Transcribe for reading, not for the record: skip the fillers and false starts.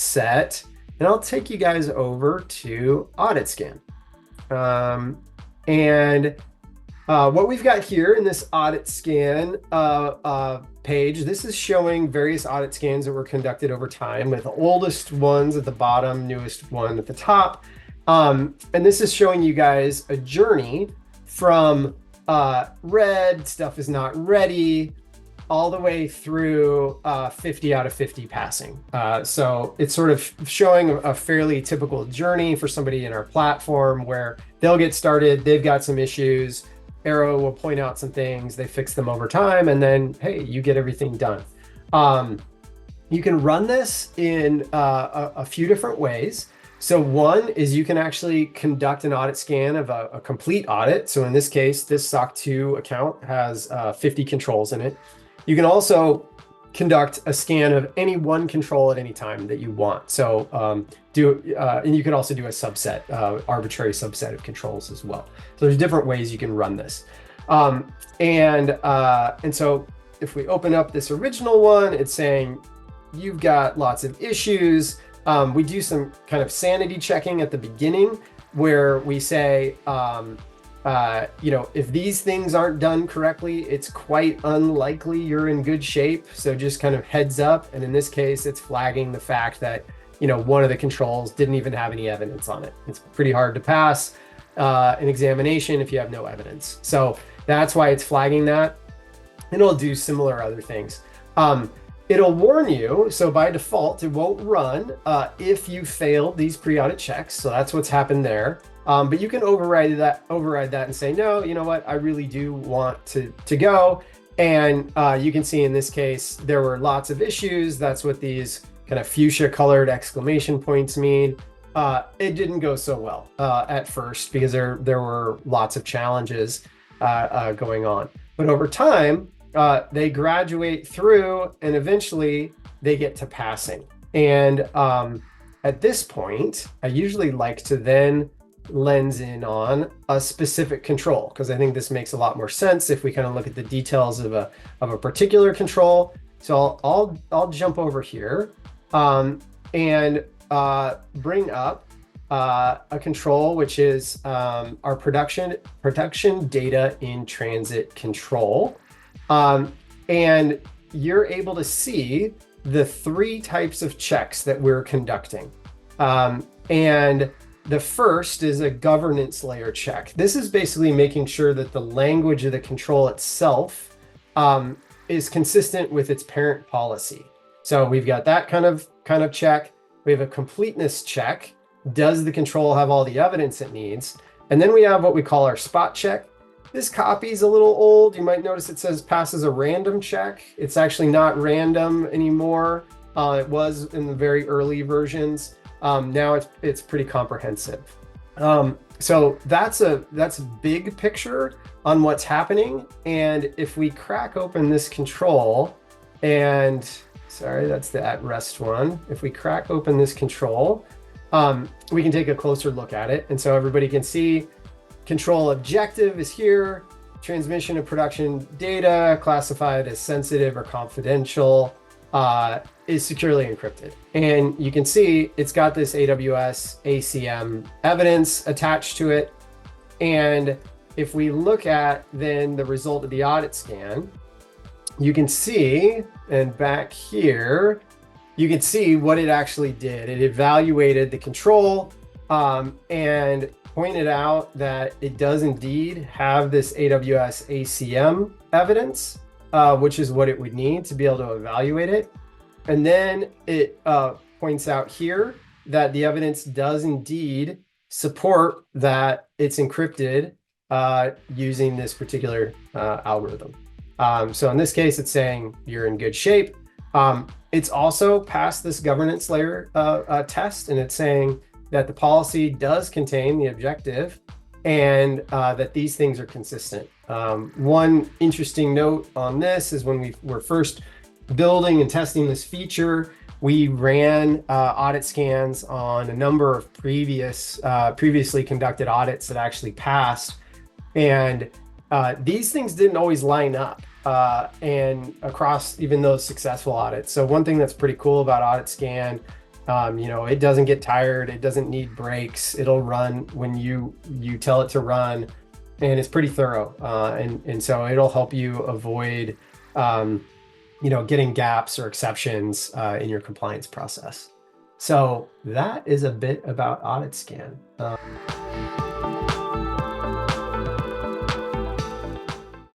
set, and I'll take you guys over to Audit Scan. What we've got here in this Audit Scan page, this is showing various audit scans that were conducted over time, with the oldest ones at the bottom, newest one at the top. And this is showing you guys a journey from red, stuff is not ready, all the way through 50 out of 50 passing. So it's sort of showing a fairly typical journey for somebody in our platform, where they'll get started, they've got some issues, Arrow will point out some things, they fix them over time, and then, hey, you get everything done. You can run this in a few different ways. So one is you can actually conduct an audit scan of a complete audit. So in this case, this SOC 2 account has 50 controls in it. You can also conduct a scan of any one control at any time that you want. So and you can also do a subset, arbitrary subset of controls as well. So there's different ways you can run this. And so if we open up this original one, it's saying you've got lots of issues. We do some kind of sanity checking at the beginning, where we say, if these things aren't done correctly, it's quite unlikely you're in good shape. So just kind of heads up. And in this case, it's flagging the fact that, one of the controls didn't even have any evidence on it. It's pretty hard to pass an examination if you have no evidence. So that's why it's flagging that. And it'll do similar other things. It'll warn you, so by default, it won't run if you failed these pre-audit checks. So that's what's happened there. But you can override that and say, no, you know what, I really do want to go. And you can see in this case, there were lots of issues. That's what these kind of fuchsia colored exclamation points mean. It didn't go so well at first, because there were lots of challenges going on. But over time, they graduate through, and eventually they get to passing. And at this point, I usually like to then lens in on a specific control, because I think this makes a lot more sense if we kind of look at the details of a particular control. So I'll jump over here and bring up a control, which is our production data in transit control. And you're able to see the 3 types of checks that we're conducting. And the first is a governance layer check. This is basically making sure that the language of the control itself is consistent with its parent policy. So we've got that kind of check. We have a completeness check. Does the control have all the evidence it needs? And then we have what we call our spot check. This copy is a little old. You might notice it says passes a random check. It's actually not random anymore. It was in the very early versions. Now it's pretty comprehensive. So that's a big picture on what's happening. And if we crack open this control, and sorry, that's the at rest one. If we crack open this control, we can take a closer look at it. And so everybody can see control objective is here. Transmission of production data classified as sensitive or confidential is securely encrypted. And you can see it's got this AWS ACM evidence attached to it. And if we look at then the result of the audit scan, you can see, and back here, you can see what it actually did. It evaluated the control and pointed out that it does indeed have this AWS ACM evidence, which is what it would need to be able to evaluate it. And then it points out here that the evidence does indeed support that it's encrypted using this particular algorithm. So in this case, it's saying you're in good shape. It's also passed this governance layer test, and it's saying that the policy does contain the objective and that these things are consistent. One interesting note on this is when we were first building and testing this feature, we ran audit scans on a number of previously conducted audits that actually passed. And these things didn't always line up and across even those successful audits. So one thing that's pretty cool about Audit Scan It doesn't get tired. It doesn't need breaks. It'll run when you tell it to run, and it's pretty thorough. And so it'll help you avoid, getting gaps or exceptions in your compliance process. So that is a bit about Audit Scan.